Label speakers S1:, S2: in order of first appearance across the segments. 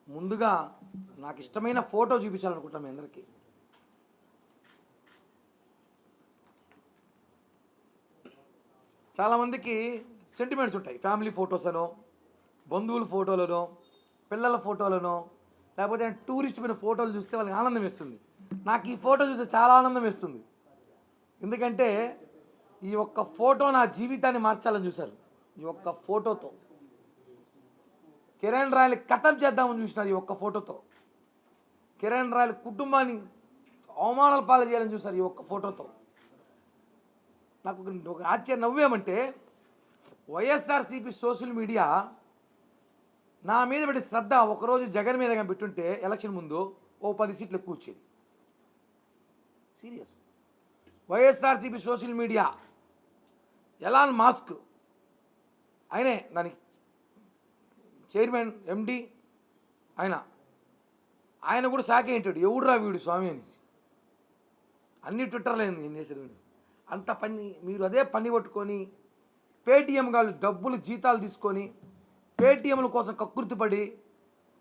S1: ముందుగా నాకు ఇష్టమైన ఫోటో చూపించాలనుకుంటాను మీ అందరికీ. చాలామందికి సెంటిమెంట్స్ ఉంటాయి. ఫ్యామిలీ ఫొటోస్ అనో, బంధువుల ఫోటోలనో, పిల్లల ఫోటోలనో, లేకపోతే టూరిస్ట్ పోయిన ఫోటోలు చూస్తే వాళ్ళకి ఆనందం వేస్తుంది. నాకు ఈ ఫోటో చూస్తే చాలా ఆనందం వేస్తుంది. ఎందుకంటే ఈ ఒక్క ఫోటో నా జీవితాన్ని మార్చాలని చూశారు. ఈ ఒక్క ఫోటోతో కిరణ్ రాయల్ కథం చేద్దామని చూసినారు. ఈ ఒక్క ఫోటోతో కిరణ్ రాయల్ కుటుంబాన్ని అవమానాల పాలు చేయాలని చూశారు. ఈ ఒక్క ఫోటోతో నాకు ఒక ఆశ్చర్య నవ్వేమంటే, వైఎస్ఆర్సీపీ సోషల్ మీడియా నా మీద పెట్టి శ్రద్ధ ఒకరోజు జగన్ మీద పెట్టుంటే ఎలక్షన్ ముందు ఓ 10 సీట్లు ఎక్కువ వచ్చేది. Serious. YSRCP social media Elon Musk ఆయనే దానికి చైర్మన్ ఎండి ఆయన కూడా షాక్ ఏంటాడు, ఎవడురా వీడు స్వామి అనేసి. అన్ని ట్విట్టర్లో ఏం చేశారు వీడు అంత పని. మీరు అదే పని పట్టుకొని పేటీఎం గాళ్ళు డబ్బులు జీతాలు తీసుకొని పేటీఎంల కోసం కక్కుర్తిపడి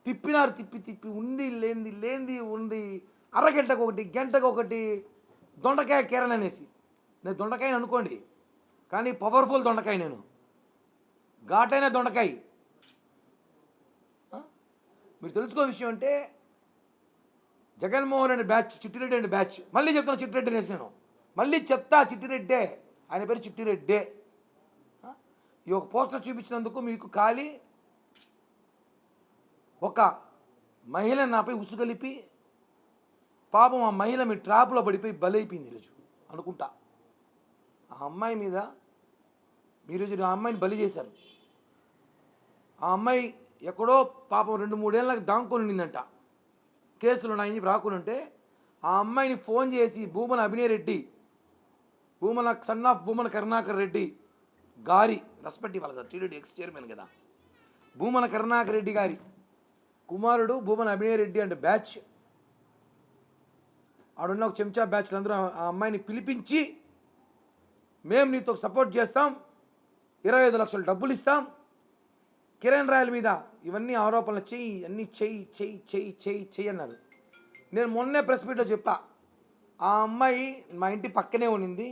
S1: తిప్పినారు. తిప్పి ఉంది లేనిది ఉంది, అరగంటకు ఒకటి గంటకు ఒకటి దొండకాయ కిరణ్ అనేసి. నేను దొండకాయని అనుకోండి, కానీ పవర్ఫుల్ దొండకాయ, నేను ఘాటైన దొండకాయ. మీరు తెలుసుకో విషయం అంటే, జగన్మోహన్ రెడ్డి బ్యాచ్, చిట్టిరెడ్డి అండి బ్యాచ్, మళ్ళీ చెప్తున్నా చిట్టిరెడ్డి అనేసి, నేను మళ్ళీ చెప్తా చిట్టిరెడ్డే, ఆయన పేరు చిట్టిరెడ్డే. ఈ ఒక పోస్టర్ చూపించినందుకు మీకు ఖాళీ ఒక మహిళ నాపై ఉసుగలిపి పాపం ఆ మహిళ మీ ట్రాప్లో పడిపోయి బలైపోయింది ఈరోజు అనుకుంటా. ఆ అమ్మాయి మీద ఈరోజు ఆ అమ్మాయిని బలి చేశారు. ఆ అమ్మాయి ఎక్కడో పాపం 2-3 ఏళ్ళకి దాంకొని ఉండిందంట. కేసులు ఉన్నాయని రాకుండా ఉంటే ఆ అమ్మాయిని ఫోన్ చేసి భూమన అభినయ్ రెడ్డి, భూమన సన్ ఆఫ్ భూమన కరుణాకర్ రెడ్డి గారి రెస్పెక్ట్ ఇవ్వాలి కదా, టీడీడీ ఎక్స్ చైర్మన్ కదా, భూమన కరుణాకర్ రెడ్డి గారి కుమారుడు భూమన అభినయ్ రెడ్డి అంటే బ్యాచ్, ఆడున్న ఒక చెంచా బ్యాచ్లు అందరూ ఆ అమ్మాయిని పిలిపించి, మేము నీతో సపోర్ట్ చేస్తాం, 25 లక్షలు డబ్బులు ఇస్తాం, కిరణ్ రాయల్ మీద ఇవన్నీ ఆరోపణలు చెయ్యి, అన్నీ చెయ్యి అన్నారు. నేను మొన్నే ప్రెస్ మీట్లో చెప్పా, ఆ అమ్మాయి మా ఇంటి పక్కనే ఉండింది,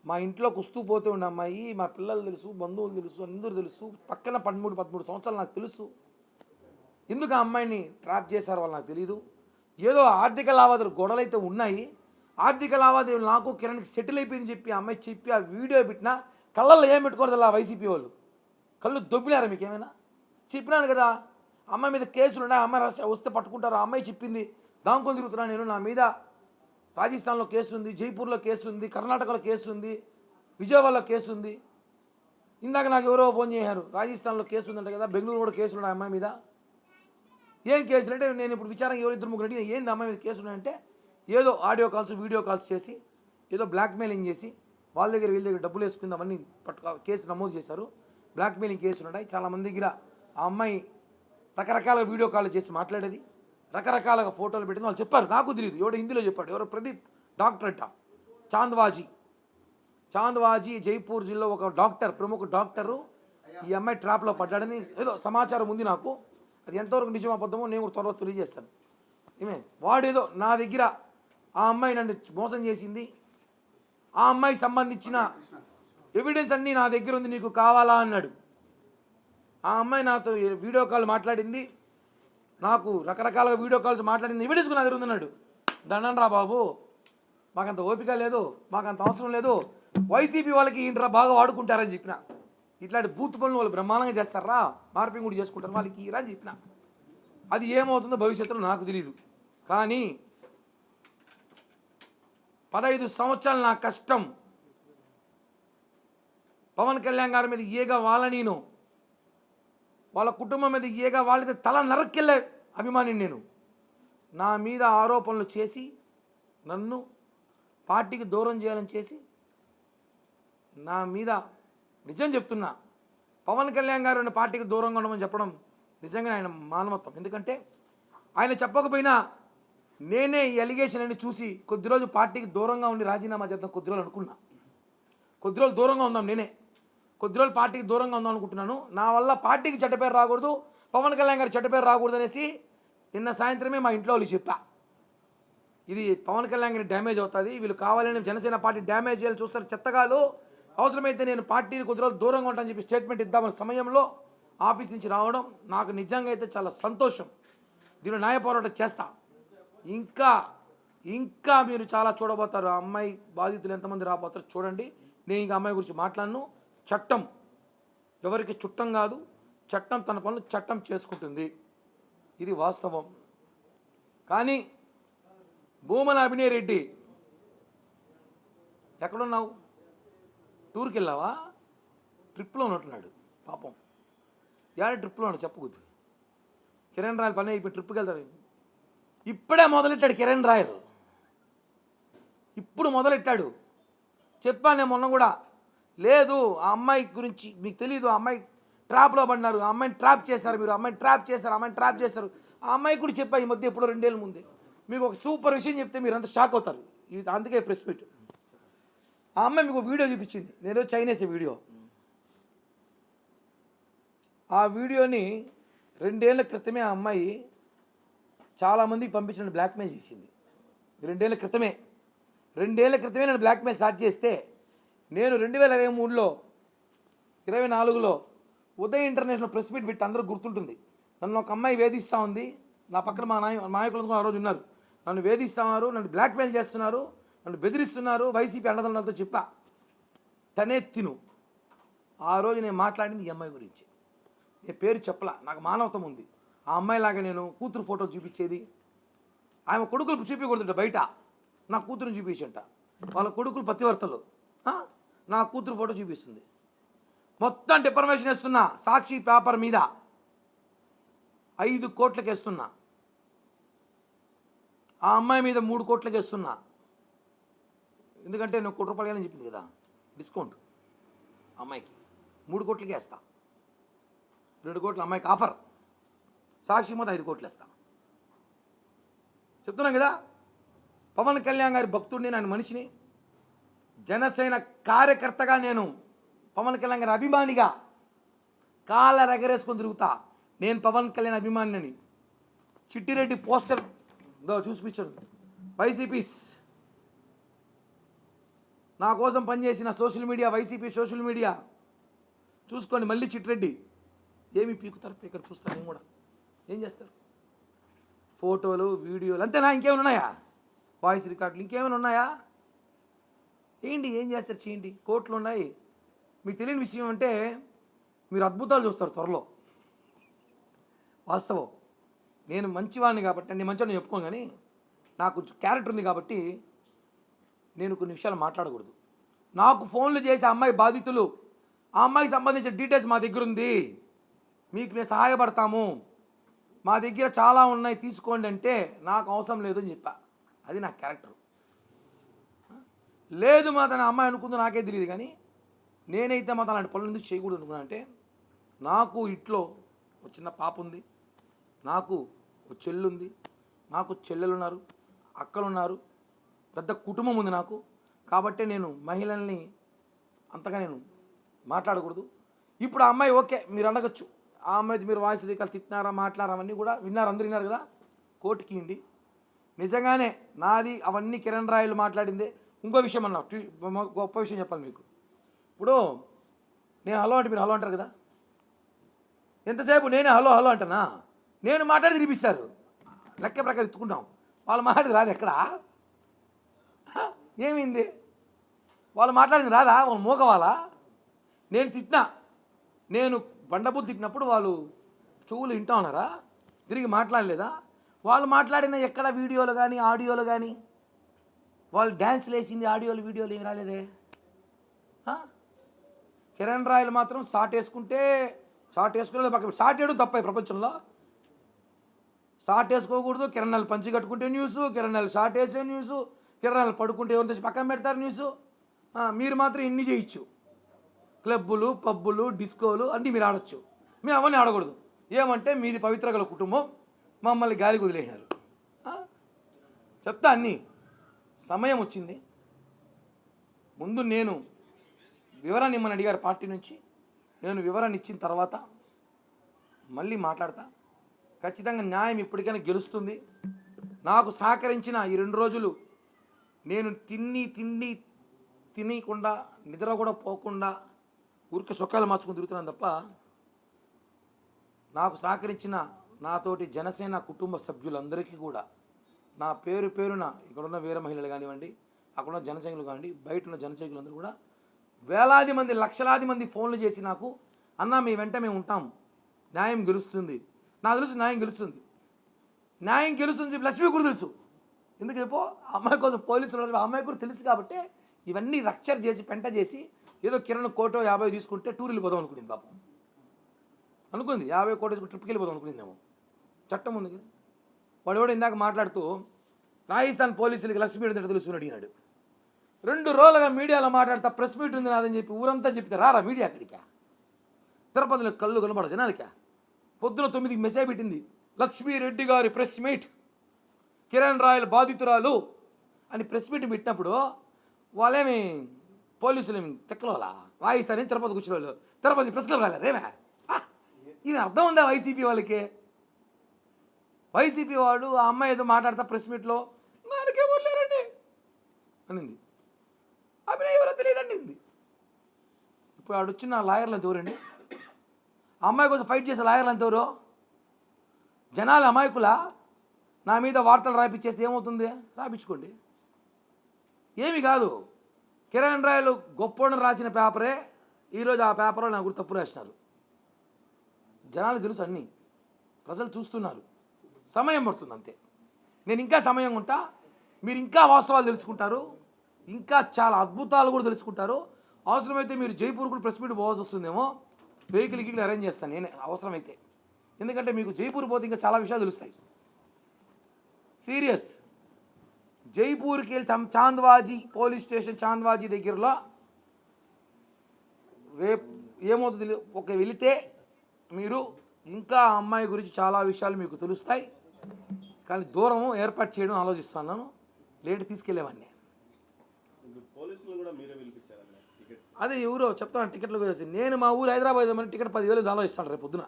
S1: మా ఇంట్లోకి వస్తూ పోతూ ఉండే అమ్మాయి, మా పిల్లలు తెలుసు, బంధువులు తెలుసు, అందరూ తెలుసు, పక్కన 13 సంవత్సరాలు నాకు తెలుసు. ఎందుకు ఆ అమ్మాయిని ట్రాప్ చేశారో వాళ్ళు నాకు తెలియదు. ఏదో ఆర్థిక లావాదేవీలు గొడవలు అయితే ఉన్నాయి, ఆర్థిక లావాదేవీలు నాకు కిరణ్కి సెటిల్ అయిపోయిందని చెప్పి ఆ అమ్మాయి చెప్పి ఆ వీడియో పెట్టినా కళ్ళల్లో ఏం పెట్టుకోలేదు అలా వైసీపీ వాళ్ళు. కళ్ళు దొబ్బినారా మీకు ఏమైనా? చెప్పినాను కదా, అమ్మాయి మీద కేసులు ఉన్నాయి, అమ్మాయి వస్తే పట్టుకుంటారు. ఆ అమ్మాయి చెప్పింది, దాంకొని తిరుగుతున్నాను నేను, నా మీద రాజస్థాన్లో కేసు ఉంది, జైపూర్లో కేసు ఉంది, కర్ణాటకలో కేసు ఉంది, విజయవాడలో కేసు ఉంది. ఇందాక నాకు ఎవరో ఫోన్ చేశారు, రాజస్థాన్లో కేసు ఉందంట కదా, బెంగళూరు కూడా కేసులు ఉన్నాయి అమ్మాయి మీద. ఏం కేసులు అంటే, నేను ఇప్పుడు విచారం ఎవరు 2-3 అడిగిన ఏంది అమ్మాయి మీద కేసులు ఉన్నాయంటే, ఏదో ఆడియో కాల్స్ వీడియో కాల్స్ చేసి ఏదో బ్లాక్మెయిలింగ్ చేసి వాళ్ళ దగ్గర వీళ్ళ దగ్గర డబ్బులు వేసుకుంది, అవన్నీ కేసు నమోదు చేశారు. బ్లాక్మెయిలింగ్ కేసులు ఉన్నాయి చాలామంది దగ్గర. ఆ అమ్మాయి రకరకాల వీడియో కాల్ చేసి మాట్లాడేది, రకరకాలుగా ఫోటోలు పెట్టింది. వాళ్ళు చెప్పారు, నాకు తెలియదు, ఎవడో హిందీలో చెప్పాడు, ఎవరో ప్రదీప్ డాక్టర్ అంట, చాంద్వాజీ జైపూర్ జిల్లా ఒక డాక్టర్, ప్రముఖ డాక్టరు ఈ అమ్మాయి ట్రాప్లో పడ్డాడని ఏదో సమాచారం ఉంది నాకు. అది ఎంతవరకు నిజం అబద్ధమో నేను కూడా త్వరలో తెలియజేస్తాను. వాడేదో నా దగ్గర ఆ అమ్మాయి నన్ను మోసం చేసింది, ఆ అమ్మాయికి సంబంధించిన ఎవిడెన్స్ అన్నీ నా దగ్గర ఉంది, నీకు కావాలా అన్నాడు. ఆ అమ్మాయి నాతో వీడియో కాల్ మాట్లాడింది, నాకు రకరకాలుగా వీడియో కాల్స్ మాట్లాడింది, ఎవిడెన్స్ నా దగ్గర ఉందన్నాడు. దండంరా బాబు, మాకంత ఓపిక లేదు, మాకంత అవసరం లేదు, వైసీపీ వాళ్ళకి ఇంట్రా బాగా వాడుకుంటారని చెప్పిన. ఇట్లాంటి బూత్ పనులు వాళ్ళు బ్రహ్మాండంగా చేస్తారా, మార్పింగ్ కూడా చేసుకుంటారు, వాళ్ళకి ఇరా అని చెప్పిన. అది ఏమవుతుందో భవిష్యత్తులో నాకు తెలియదు. కానీ 15 సంవత్సరాలు నా కష్టం, పవన్ కళ్యాణ్ గారి మీద ఏగా వాళ్ళనీను, వాళ్ళ కుటుంబం మీద ఏగా వాళ్ళది తల నరక్కెళ్ళే అభిమానిని నేను. నా మీద ఆరోపణలు చేసి నన్ను పార్టీకి దూరం చేయాలని చేసి నా మీద, నిజం చెప్తున్నా, పవన్ కళ్యాణ్ గారు పార్టీకి దూరంగా ఉండమని చెప్పడం నిజంగా ఆయన మానవత్వం. ఎందుకంటే ఆయన చెప్పకపోయినా నేనే ఈ అలిగేషన్ అని చూసి కొద్ది రోజు పార్టీకి దూరంగా ఉండి రాజీనామా చేద్దాం కొద్ది రోజులు అనుకున్నా. కొద్ది రోజులు దూరంగా ఉందాం, నేనే కొద్ది రోజులు పార్టీకి దూరంగా ఉందాం అనుకుంటున్నాను. నా వల్ల పార్టీకి చెడ్డ పేరు రాకూడదు, పవన్ కళ్యాణ్ గారు చెడ్డ పేరు రాకూడదనేసి నిన్న సాయంత్రమే మా ఇంట్లో వాళ్ళు చెప్పా, ఇది పవన్ కళ్యాణ్ గారి డ్యామేజ్ అవుతుంది, వీళ్ళు కావాలని జనసేన పార్టీ డ్యామేజ్ చేయాలి చూస్తారు చెత్తగాలు, అవసరమైతే నేను పార్టీని కొద్ది రోజులు దూరంగా ఉంటానని చెప్పి స్టేట్మెంట్ ఇద్దామన్న సమయంలో ఆఫీస్ నుంచి రావడం నాకు నిజంగా అయితే చాలా సంతోషం. దీనిలో న్యాయ పోరాటం చేస్తా. ఇంకా ఇంకా మీరు చాలా చూడబోతారు. ఆ అమ్మాయి బాధితులు ఎంతమంది రాబోతారు చూడండి. నేను ఇంకా అమ్మాయి గురించి మాట్లాడను. చట్టం ఎవరికి చుట్టం కాదు, చట్టం తన పనులు చట్టం చేసుకుంటుంది, ఇది వాస్తవం. కానీ భూమన అభినయ్ రెడ్డి ఎక్కడున్నావు? టూర్కి వెళ్ళావా? ట్రిప్లో ఉన్నట్టున్నాడు పాపం. యాడ ట్రిప్లో ఉన్నాడు చెప్పకూడదు. కిరణ్ రాయల్ పని అయిపోయి ట్రిప్కి వెళ్తాడు. ఇప్పుడే మొదలెట్టాడు కిరణ్ రాయల్, ఇప్పుడు మొదలెట్టాడు. చెప్పాను నేను మొన్న కూడా. లేదు ఆ అమ్మాయి గురించి మీకు తెలీదు, ఆ అమ్మాయి ట్రాప్లో పడినారు, ఆ అమ్మాయిని ట్రాప్ చేశారు, మీరు అమ్మాయిని ట్రాప్ చేశారు, అమ్మాయిని ట్రాప్ చేశారు. ఆ అమ్మాయి కూడా చెప్పా ఈ మధ్య ఎప్పుడో 2 ఏళ్ళ ముందే. మీకు ఒక సూపర్ విషయం చెప్తే మీరు అంతా షాక్ అవుతారు. ఇది అందుకే ప్రెస్ మీట్. ఆ అమ్మాయి మీకు వీడియో చూపించింది, నేను చైనీస్ వీడియో. ఆ వీడియోని 2 ఏళ్ల క్రితమే ఆ అమ్మాయి చాలామందికి పంపించిన బ్లాక్మెయిల్ చేసింది. 2 ఏళ్ల క్రితమే నేను బ్లాక్మెయిల్ స్టార్ట్ చేస్తే, నేను 2023లో 24లో ఉదయ్ ఇంటర్నేషనల్ ప్రెస్ మీట్ పెట్టి అందరూ గుర్తుంటుంది. నన్ను ఒక అమ్మాయి వేధిస్తూ ఉంది, నా పక్కన మా నాయకులు ఆ రోజు ఉన్నారు. నన్ను వేధిస్తున్నారు, నన్ను బ్లాక్మెయిల్ చేస్తున్నారు, నన్ను బెదిరిస్తున్నారు, వైసీపీ అండదండలతో చెప్పా. తనే తిను. ఆ రోజు నేను మాట్లాడింది ఈ అమ్మాయి గురించి. నేను పేరు చెప్పలా, నాకు మానవత్వం ఉంది. ఆ అమ్మాయిలాగా నేను కూతురు ఫోటోలు చూపించేది, ఆమె కొడుకులు చూపించకూడదుట బయట, నా కూతురుని చూపించంట. వాళ్ళ కొడుకులు పతివర్తలు, నా కూతురు ఫోటో చూపిస్తుంది. మొత్తం డిఫర్మేషన్ వేస్తున్నా. సాక్షి పేపర్ మీద 5 కోట్లకి వేస్తున్నా. ఆ అమ్మాయి మీద 3 కోట్లకి వేస్తున్నా. ఎందుకంటే నేను 1 కోటి రూపాయలు అని చెప్పింది కదా డిస్కౌంట్. అమ్మాయికి 3 కోట్లకి వేస్తా. 2 కోట్లు అమ్మాయికి ఆఫర్. సాక్షి మీద 5 కోట్లు వేస్తా. చెప్తున్నాం కదా, పవన్ కళ్యాణ్ గారి భక్తుడిని, నేను మనిషిని, జనసేన కార్యకర్తగా నేను పవన్ కళ్యాణ్ గారి అభిమానిగా కాళ్ళ ఎగరేసుకొని తిరుగుతా. నేను పవన్ కళ్యాణ్ అభిమానిని. చిట్టిరెడ్డి పోస్టర్ చూసిపించాడు. వైసీపీస్ నా కోసం పనిచేసిన social media, YCP social media చూసుకోండి. మళ్ళీ చిట్టిరెడ్డి ఏమి పీకుతారు, పీకరు చూస్తారు. నేను కూడా ఏం చేస్తారు, ఫోటోలు వీడియోలు అంతేనా? ఇంకేమైనా ఉన్నాయా? వాయిస్ రికార్డులు ఇంకేమైనా ఉన్నాయా? ఏంటి ఏం చేస్తారు చేయండి. కోట్లు ఉన్నాయి. మీకు తెలియని విషయం అంటే మీరు అద్భుతాలు చూస్తారు త్వరలో. వాస్తవం. నేను మంచివాడిని కాబట్టి, నేను మంచివాడిని చెప్పుకోను, కానీ నాకు కొంచెం క్యారెక్టర్ ఉంది కాబట్టి నేను కొన్ని విషయాలు మాట్లాడకూడదు. నాకు ఫోన్లు చేసే అమ్మాయి బాధితులు, ఆ అమ్మాయికి సంబంధించిన డీటెయిల్స్ మా దగ్గర ఉంది, మీకు మేము సహాయపడతాము, మా దగ్గర చాలా ఉన్నాయి తీసుకోండి అంటే నాకు అవసరం లేదు అని చెప్పా. అది నా క్యారెక్టర్. లేదు మా తన అమ్మాయి అనుకుందో నాకే తెలియదు, కానీ నేనైతే మా అలాంటి పనులు ఎందుకు చేయకూడదు అనుకున్నా అంటే, నాకు ఇంట్లో ఒక చిన్న పాప ఉంది, నాకు ఒక చెల్లు ఉంది, నాకు చెల్లెలు ఉన్నారు, అక్కలు ఉన్నారు, పెద్ద కుటుంబం ఉంది నాకు. కాబట్టి నేను మహిళల్ని అంతగా నేను మాట్లాడకూడదు. ఇప్పుడు ఆ అమ్మాయి ఓకే మీరు అడగచ్చు, ఆ అమ్మాయిది మీరు వాయిస్ రికార్డు తిట్టినారా మాట్లాడారా అవన్నీ కూడా విన్నారు, అందరూ విన్నారు కదా. కోర్టుకి ఇండి నిజంగానే నాది అవన్నీ కిరణ్ రాయలు మాట్లాడిందే. ఇంకో విషయం అన్నా, గొప్ప విషయం చెప్పాలి మీకు. ఇప్పుడు నేను హలో అంటే మీరు హలో అంటారు కదా, ఎంతసేపు నేనే హలో హలో అంటానా? నేను మాట్లాడి తినిపిస్తారు, లెక్క ప్రకారం ఎత్తుకుంటాం. వాళ్ళు మాట్లాడింది రాదు ఎక్కడ? ఏమైంది? వాళ్ళు మాట్లాడింది రాదా? వాళ్ళు మోగవాలా? నేను తిట్టినా, నేను బండబుద్ధి తిట్టినప్పుడు వాళ్ళు చెవులు వింటా ఉన్నారా? తిరిగి మాట్లాడలేదా? వాళ్ళు మాట్లాడిన ఎక్కడ వీడియోలు కానీ ఆడియోలు కానీ, వాళ్ళు డ్యాన్స్లు వేసింది ఆడియోలు వీడియోలు ఏమి రాలేదే. కిరణ్ రాయలు మాత్రం షార్ట్ వేసుకుంటే షార్ట్ వేసుకునే పక్క షార్ట్ వేయడం తప్ప ప్రపంచంలో. షార్ట్ వేసుకోకూడదు, కిరణ్ రాయలు పంచి కట్టుకుంటే న్యూస్, కిరణ్ రాయలు షార్ట్ వేసే న్యూస్, కిరణ్ రాయలు పడుకుంటే ఎవరు తెచ్చి పక్కన పెడతారు న్యూస్. మీరు మాత్రం ఇన్ని చేయొచ్చు, క్లబ్బులు పబ్బులు డిస్కోలు అన్నీ మీరు ఆడొచ్చు, మేము అవన్నీ ఆడకూడదు. ఏమంటే మీది పవిత్ర గల కుటుంబం, మమ్మల్ని గాలి వదిలేసినారు. చెప్తా అన్నీ. సమయం వచ్చింది, ముందు నేను వివరాన్ని ఇమ్మని అడిగారు పార్టీ నుంచి, నేను వివరాన్ని ఇచ్చిన తర్వాత మళ్ళీ మాట్లాడతా. ఖచ్చితంగా న్యాయం ఇప్పటికైనా గెలుస్తుంది. నాకు సహకరించిన ఈ 2 రోజులు నేను తినకుండా నిద్ర కూడా పోకుండా ఊరికి సొక్కాలు మార్చుకుని తిరుగుతున్నాను తప్ప, నాకు సహకరించిన నాతోటి జనసేన కుటుంబ సభ్యులందరికీ కూడా నా పేరున ఇక్కడున్న వీర మహిళలు కానివ్వండి, అక్కడున్న జనసైనికులు కానివ్వండి, బయట ఉన్న జనసైనికులందరూ కూడా వేలాది మంది లక్షలాది మంది ఫోన్లు చేసి నాకు, అన్న మీ వెంట మేము ఉంటాం, న్యాయం గెలుస్తుంది, నాకు తెలుసు న్యాయం గెలుస్తుంది, న్యాయం గెలుస్తుంది లక్ష్మి కూడా తెలుసు. ఎందుకు చెప్పో అమ్మాయి కోసం పోలీసులు అమ్మాయి కూడా తెలుసు కాబట్టి ఇవన్నీ రక్చర్ చేసి పెంట చేసి ఏదో కిరణ్ కోటో 50 తీసుకుంటే టూర్ వెళ్ళిపోదాం అనుకునింది పాపం. అనుకుంది 50 కోటి ట్రిప్కి వెళ్ళిపోదాం అనుకునిందేమో. చట్టం ఉంది కదా. వాడు కూడా ఇందాక మాట్లాడుతూ రాజస్థాన్ పోలీసులకి లక్ష్మీ అంటే తెలుసుకుని అడిగినాడు. 2 రోజులుగా మీడియాలో మాట్లాడతా ప్రెస్ మీట్ ఉంది నాదని చెప్పి ఊరంతా చెప్తే రారా మీడియా అక్కడికా? తిరుపతిలో కళ్ళు కనబడ జనాలికా. పొద్దున 9కి మెసేజ్ పెట్టింది, లక్ష్మీరెడ్డి గారి ప్రెస్ మీట్, కిరణ్ రాయల్ బాధితురాలు అని ప్రెస్ మీట్ పెట్టినప్పుడు వాళ్ళేమి పోలీసులు ఏమి తెక్కలోలా రాజస్థాన్ తిరుపతికి వచ్చిన వాళ్ళు తిరుపతి ప్రెస్ క్లబ్ రాలేరు ఏమే? ఇవి అర్థం ఉందా వైసీపీ వాళ్ళకి? వైసీపీ వాడు ఆ అమ్మాయి ఏదో మాట్లాడతా ప్రెస్ మీట్లో మనకే ఊర్లేరండి అనింది. అభినయ్ ఎవరో తెలియదండి. ఇప్పుడు ఆడు వచ్చిన లాయర్లు ఎంత ఎవరండి? ఆ అమ్మాయి కోసం ఫైట్ చేసే లాయర్లు ఎంత ఎవరు? జనాలు అమాయకులా? నా మీద వార్తలు రాయించేస్తే ఏమవుతుంది? రాయించుకోండి, ఏమి కాదు. కిరణ్ రాయలు గొప్పోడని రాసిన పేపరే ఈరోజు ఆ పేపర్లో నా గురించి తప్పు రాసినారు. జనాలు తెలుసు, అన్నీ ప్రజలు చూస్తున్నారు. సమయం పడుతుంది అంతే. నేను ఇంకా సమయం ఉంటా, మీరు ఇంకా వాస్తవాలు తెలుసుకుంటారు, ఇంకా చాలా అద్భుతాలు కూడా తెలుసుకుంటారు. అవసరమైతే మీరు జైపూర్ కూడా ప్రెస్ మీట్ పోవాల్సి వస్తుందేమో, వెహికల్ అరేంజ్ చేస్తాను నేనే అవసరమైతే. ఎందుకంటే మీకు జైపూర్ పోతే ఇంకా చాలా విషయాలు తెలుస్తాయి. సీరియస్. జైపూర్కి వెళ్ళి చాంద్వాజీ పోలీస్ స్టేషన్, చాంద్వాజీ దగ్గరలో రేపు ఏమవుతుంది ఒక వెళితే మీరు ఇంకా అమ్మాయి గురించి చాలా విషయాలు మీకు తెలుస్తాయి. కానీ దూరం ఏర్పాటు చేయడం ఆలోచిస్తున్నాను, లేట్ తీసుకెళ్ళేవాడిని. అదే ఎవరో చెప్తాను టికెట్లు వేసి, నేను మా ఊరు హైదరాబాద్ ఏమన్నా టికెట్ 10,000 ఆలోచిస్తాను. రేపు పొద్దున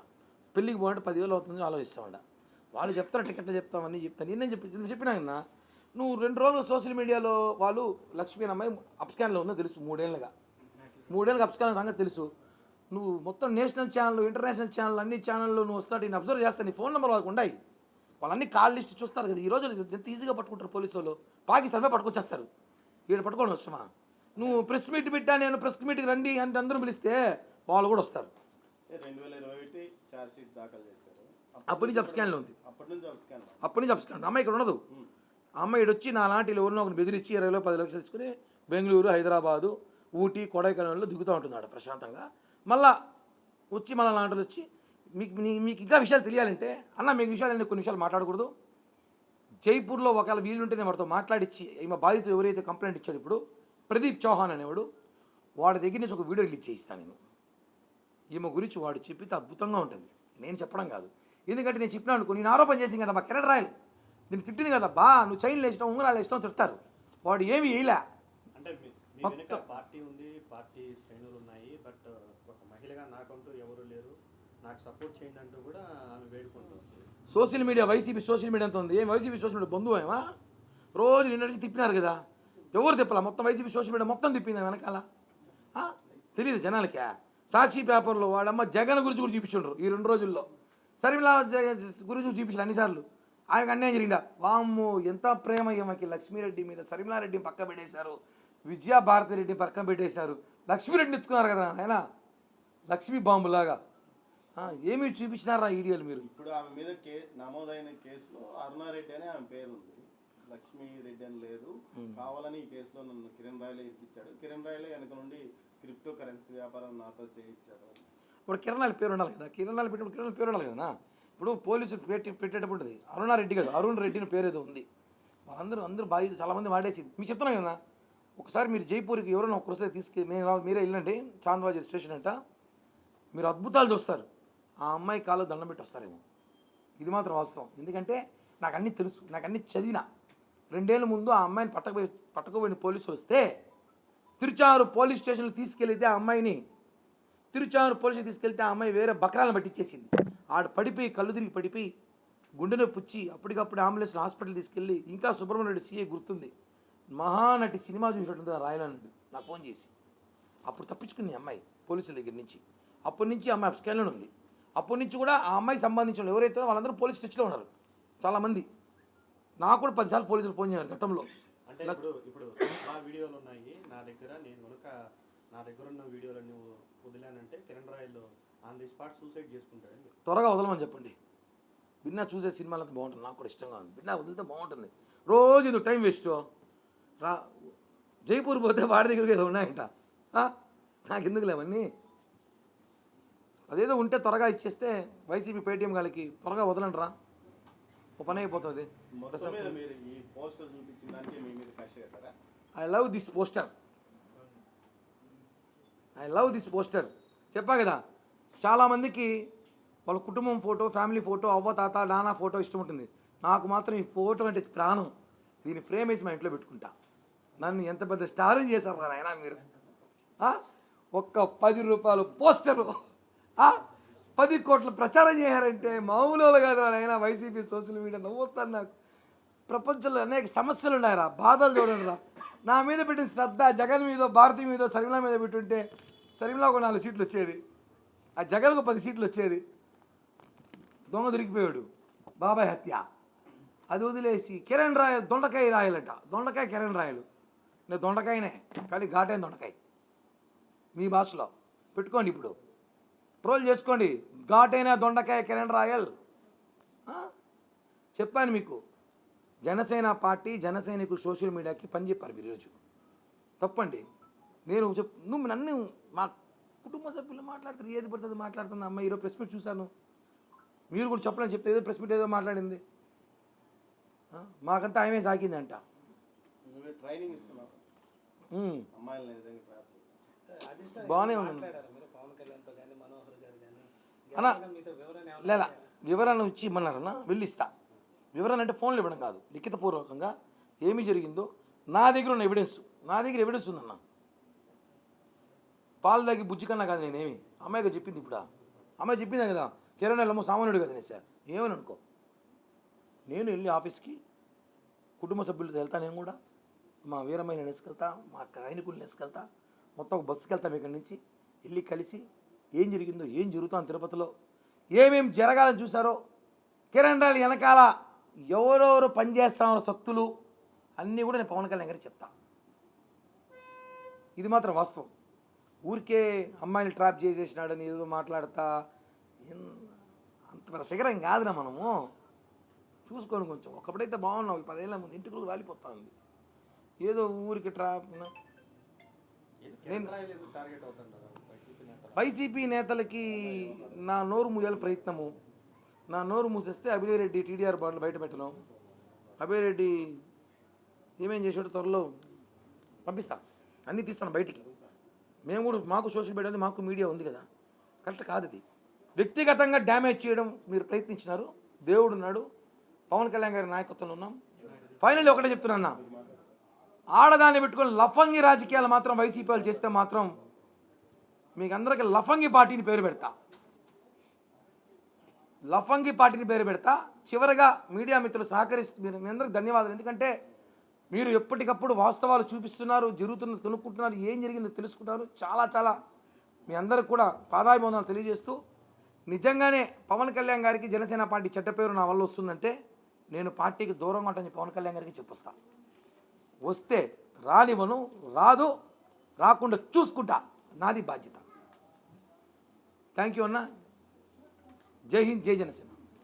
S1: పెళ్ళికి పోవాలంటే 10,000 అవుతుంది ఆలోచిస్తామంట. వాళ్ళు చెప్తారు టికెట్లు చెప్తామని చెప్తాను. నేనేం చెప్పినా నువ్వు 2 రోజులు సోషల్ మీడియాలో వాళ్ళు లక్ష్మీ అమ్మాయి అప్స్కాన్లో ఉందో తెలుసు, 3 ఏళ్ళుగా అప్స్కాన్ సంగతి తెలుసు. నువ్వు మొత్తం నేషనల్ ఛానల్, ఇంటర్నేషనల్ ఛానల్, అన్ని ఛానల్లో నువ్వు వస్తాడు, నేను అబ్జర్వ్ చేస్తాను. నీ ఫోన్ నెంబర్ వాళ్ళకు ఉన్నాయి, వాళ్ళన్నీ కాల్ లిస్ట్ చూస్తారు కదా. ఈ రోజు ఎంత ఈజీగా పట్టుకుంటారు పోలీసు వాళ్ళు. పాకిస్తాన్లో పట్టుకొచ్చేస్తారు, వీళ్ళు పట్టుకోవడం వస్తామా? నువ్వు ప్రెస్ మీట్ పెట్టా, నేను ప్రెస్ మీట్కి రండి అంటే అందరూ పిలిస్తే వాళ్ళు కూడా వస్తారు.
S2: 2021 చార్జ్ షీట్ దాఖలు చేశారు.
S1: అప్పటి నుంచి అప్స్కాన్లో ఉంది. అప్పటి నుంచి అప్స్కాన్. అమ్మాయి ఇక్కడ ఉండదు. అమ్మాయి ఇటు వచ్చి నా లాంటి ఎవరినో ఒకరిని బెదిరించి 20 10 లక్షలు తీసుకుని బెంగళూరు, హైదరాబాదు, ఊటీ, కొడైకెనాల్లో దిగుతూ ఉంటున్నాడు ప్రశాంతంగా. మళ్ళా వచ్చి మళ్ళీ లాంటిది వచ్చి మీకు ఇంకా విషయాలు తెలియాలంటే అన్న మీకు విషయాలు కొన్ని విషయాలు మాట్లాడకూడదు. జైపూర్లో ఒకవేళ వీలుంటే నేను వాడితో మాట్లాడించి ఈమె బాధితులు ఎవరైతే కంప్లైంట్ ఇచ్చాడు ఇప్పుడు ప్రదీప్ చౌహాన్ అనేవాడు, వాడి దగ్గర నుంచి ఒక వీడియో రిలీజ్ చేయిస్తాను నేను. ఈమె గురించి వాడు చెప్పితే అద్భుతంగా ఉంటుంది, నేను చెప్పడం కాదు. ఎందుకంటే నేను చెప్పినా అనుకో, నేను ఆరోపణ చేసింది కదా, కిరణ్ రాయల్ నేను తిట్టింది కదా, నువ్వు చైన్లు వేసినావు, ఉంగరాలు వేసినావు తిడతారు. వాడు ఏమి వేయలే.
S3: అంటే పార్టీ ఉంది, పార్టీ శ్రేణులు ఉన్నాయి, బట్ ఒక మహిళగా నాకంటూ ఎవరు లేరు, నాకు సపోర్ట్ చేయండి అంటూ కూడా ఆమె వేడుకుంటుంది.
S1: Social media, YCP social media అంత ఉంది. ఏం వైసీపీ సోషల్ మీడియా బంధువు ఏమా? రోజు నిన్నటికి తిప్పినారు కదా, ఎవరు తిప్పాల? మొత్తం వైసీపీ సోషల్ మీడియా మొత్తం తిప్పింది వెనకాల. తెలియదు జనాలకే. సాక్షి పేపర్లో వాడమ్మ జగన్ గురించి కూడా చూపించుండ్రు ఈ 2 రోజుల్లో. శర్మిల గురించి చూపించారు అన్నిసార్లు. ఆమెకు అన్యాయం జరిగిందా? వామ్ము ఎంత ప్రేమ ఈమెకి లక్ష్మీరెడ్డి మీద. శర్మిలారెడ్డిని పక్క పెట్టేశారు, విజయభారతిరెడ్డిని పక్కన పెట్టేశారు, లక్ష్మీరెడ్డిని ఎత్తుకున్నారు కదా ఆయన లక్ష్మీ బాంబులాగా. ఏమి చూపించినారా ఈడియోలు మీరు?
S2: ఇప్పుడు ఆమె మీద నమోదైన కేసులో అరుణారెడ్డి అని ఆమె పేరు ఉంది, లక్ష్మీరెడ్డి అని లేదు. కావాలని ఈ కేసులో నన్ను కిరణ్ రాయలే ఇప్పించాడు, కిరణ్ రాయలే వెనక నుండి క్రిప్టో కరెన్సీ వ్యాపారం నాతో చేయించాడు.
S1: ఇప్పుడు కిరణ్ రాయల పేరు ఉండాలి కదా, కిరణ్ రాయలు పెట్టినప్పుడు కిరణ్ పేరు ఉండాలి కదా. ఇప్పుడు పోలీసులు పెట్టేటప్పుడు ఉంటుంది అరుణారెడ్డి కదా, అరుణ్ రెడ్డి అని పేరు ఏదో ఉంది. వాళ్ళందరూ బాధ్యత చాలామంది వాడేసింది. మీకు చెప్తున్నాను కదా, ఒకసారి మీరు జైపూర్కి ఎవరైనా ఒక్కసారి మీరే వెళ్ళండి, చాంద్వాజీ స్టేషన్ అంట, మీరు అద్భుతాలు చూస్తారు. ఆ అమ్మాయి కాళ్ళు దండం పెట్టి వస్తారేమో, ఇది మాత్రం వాస్తవం. ఎందుకంటే నాకు అన్నీ తెలుసు, నాకు అన్నీ చదివిన. 2 ఏళ్ళ ముందు ఆ అమ్మాయిని పట్టుకోబోయిన పోలీసులు వస్తే తిరుచారు పోలీస్ స్టేషన్లో తీసుకెళ్తే ఆ అమ్మాయిని తీసుకెళ్తే ఆ అమ్మాయి వేరే బక్రాలను పట్టించేసింది. ఆడ పడిపోయి కళ్ళు తిరిగి పడిపోయి గుండె నొప్పి వచ్చి అప్పటికప్పుడు అంబులెన్స్ హాస్పిటల్ తీసుకెళ్ళి, ఇంకా సుబ్రహ్మణ్య రెడ్డి సీఏ గుర్తుంది, మహానటి సినిమా చూసినట్టుంది రాయలండి నాకు ఫోన్ చేసి. అప్పుడు తప్పించుకుంది అమ్మాయి పోలీసుల దగ్గర నుంచి. అప్పటి నుంచి అమ్మాయి అప్స్కాన్లోనే ఉంది. అప్పటి నుంచి కూడా ఆ అమ్మాయికి సంబంధించిన వాళ్ళు ఎవరైతే వాళ్ళందరూ పోలీస్ టచ్లో ఉన్నారు చాలామంది. నాకు కూడా 10 సార్లు పోలీసులు ఫోన్ చేయాలి గతంలో.
S3: అంటే ఇప్పుడు ఆ వీడియోలు ఉన్నాయి నా దగ్గర, నేను కనుక నా దగ్గర ఉన్న వీడియోలు నువ్వు వదిలానంటే Kiran Royal on the spot suicide చేసుకుంటాడు.
S1: త్వరగా వదలమని చెప్పండి. బిన్నా చూసే సినిమాలంతా బాగుంటుంది, నాకు కూడా ఇష్టంగా ఉంది. బిన్నా వదిలితే బాగుంటుంది. రోజు ఇది టైం వేస్ట్ రా. జైపూర్ పోతే వాడి దగ్గరికి ఏదో ఉన్నాయంట, నాకు ఎందుకులే అవన్నీ. అదేదో ఉంటే త్వరగా ఇచ్చేస్తే వైసీపీ పేటీఎం గారికి త్వరగా వదలండి రా, ఒక పని అయిపోతుంది.
S2: మొత్తం మీద మీరు ఈ పోస్టర్ చూపించిన దానికి మీ మీద కక్ష కట్టారా?
S1: I love this poster, I love this poster. చెప్పా కదా, చాలామందికి వాళ్ళ కుటుంబం ఫోటో, ఫ్యామిలీ ఫోటో, అవ్వ తాత నాన్న ఫోటో ఇష్టం ఉంటుంది. నాకు మాత్రం ఈ ఫోటో అంటే ప్రాణం. దీన్ని ఫ్రేమ్ వేసి మా ఇంట్లో పెట్టుకుంటా. నన్ను ఎంత పెద్ద స్టారింగ్ చేశారు కదా ఆయన మీరు. ఒక్క 10 రూపాయలు పోస్టరు 10 కోట్ల ప్రచారం చేయారంటే మామూలు కాదు ఆయన. వైసీపీ సోషల్ మీడియా నవ్వుతాను. నాకు ప్రపంచంలో అనేక సమస్యలు ఉన్నాయరా, బాధలు చూడండి రా. నా మీద పెట్టిన శ్రద్ధ జగన్ మీద, భారతి మీద, శర్మిల మీద పెట్టుంటే శర్మిలకు 4 సీట్లు వచ్చేది, ఆ జగన్కు 10 సీట్లు వచ్చేది. దొంగ దొరికిపోయాడు, బాబాయ్ హత్య. అది వదిలేసి కిరణ్ రాయల్ దొండకాయ రాయలట. దొండకాయ కిరణ్ రాయలు. నేను దొండకాయనే, కానీ ఘాటైన దొండకాయ. మీ భాషలో పెట్టుకోండి, ఇప్పుడు ట్రోల్ చేసుకోండి. ఘాటైన దొండకాయ కిరణ్ రాయల్. చెప్పాను మీకు, జనసేన పార్టీ జన సైనికులు సోషల్ మీడియాకి పని చెప్పారు మీరు ఈరోజు. తప్పండి. నేను నువ్వు నన్ను మా కుటుంబ సభ్యులు మాట్లాడుతారు, ఏది పడుతుంది మాట్లాడుతుంది. అమ్మ ఈరోజు ప్రెస్ మీట్ చూశాను, మీరు కూడా చెప్పలేని చెప్తే ఏదో ప్రెస్ మీట్ ఏదో మాట్లాడింది. మాకంతా ఆమె సాకిందంట.
S2: ట్రైనింగ్ ఇస్తున్నారు అమ్మాయిలని
S1: బాగానే ఉంది అన్న. లేదా వివరణ ఇచ్చి ఇమ్మన్నారన్నా, వెళ్ళిస్తా. వివరణ అంటే ఫోన్లు ఇవ్వడం కాదు, లిఖితపూర్వకంగా ఏమి జరిగిందో నా దగ్గర ఉన్న ఎవిడెన్స్. నా దగ్గర ఎవిడెన్స్ ఉందన్న. పాలు తాగి బుజ్జి కన్నా కాదు నేనేమి. అమ్మాయిగా చెప్పింది. ఇప్పుడు అమ్మాయి చెప్పిందా కదా, కిరణ్ రాయల్ సామాన్యుడు కదా సార్, ఏమని అనుకో. నేను వెళ్ళి ఆఫీస్కి కుటుంబ సభ్యులతో వెళ్తా. నేను కూడా మా వీరమైన వేసుకెళ్తా, మా సైనికుల్ని వేసుకెళ్తా, మొత్తం ఒక బస్సుకి వెళ్తాం. ఇక్కడి నుంచి వెళ్ళి కలిసి ఏం జరిగిందో, ఏం జరుగుతాం తిరుపతిలో, ఏమేమి జరగాలని చూసారో, కిరణ్ రాయల్ వెనకాల ఎవరెవరు పనిచేస్తామో శక్తులు అన్నీ కూడా నేను పవన్ కళ్యాణ్ గారికి చెప్తా. ఇది మాత్రం వాస్తవం. ఊరికే అమ్మాయిని ట్రాప్ చేసేసినాడని ఏదో మాట్లాడతా అంత పెద్ద ఫిగర్ ఏం కాదురా. మనము చూసుకోండి కొంచెం. ఒకప్పుడైతే బాగున్నావు, 10 ఏళ్ళ ముందు ఇంటికి రాలిపోతా ఉంది. ఏదో ఊరికి ట్రాప్. వైసీపీ నేతలకి నా నోరు మూయాల ప్రయత్నము. నా నోరు మూసేస్తే అభినయ్ రెడ్డి టీడీఆర్ బాండ్లు బయట పెట్టడం. అభినయ్ రెడ్డి ఏమేం చేసాడో త్వరలో పంపిస్తా, అన్నీ తీస్తాను బయటికి. మేము కూడా, మాకు సోషల్ మీడియా ఉంది, మాకు మీడియా ఉంది కదా. కరెక్ట్ కాదు ఇది. వ్యక్తిగతంగా డ్యామేజ్ చేయడం మీరు ప్రయత్నించినారు. దేవుడు ఉన్నాడు, పవన్ కళ్యాణ్ గారి నాయకత్వంలో ఉన్నాం. ఫైనల్లీ ఒకటే చెప్తున్నా, ఆడదాన్ని పెట్టుకొని లఫంగి రాజకీయాలు మాత్రం వైసీపీ వాళ్ళు చేస్తే మాత్రం మీకు అందరికీ లఫంగి పార్టీని పేరు పెడతా. లఫంగి పార్టీని పేరు పెడతా. చివరిగా మీడియా మిత్రులు సహకరిస్తూ మీ అందరికి ధన్యవాదాలు. ఎందుకంటే మీరు ఎప్పటికప్పుడు వాస్తవాలు చూపిస్తున్నారు, జరుగుతున్నది కనుక్కుంటున్నారు, ఏం జరిగిందో తెలుసుకుంటారు. చాలా చాలా మీ అందరికి కూడా పాదాభివందనాలు తెలియజేస్తూ, నిజంగానే పవన్ కళ్యాణ్ గారికి జనసేన పార్టీ చెడ్డ పేరు నా వల్ల వస్తుందంటే నేను పార్టీకి దూరంగా ఉంటానని పవన్ కళ్యాణ్ గారికి చెప్పొస్తా. వస్తే రానివ్వను, రాదు, రాకుండా చూసుకుంటా. నాది బాధ్యత. థ్యాంక్ యూ అన్న. జై హింద్, జై జనసేన.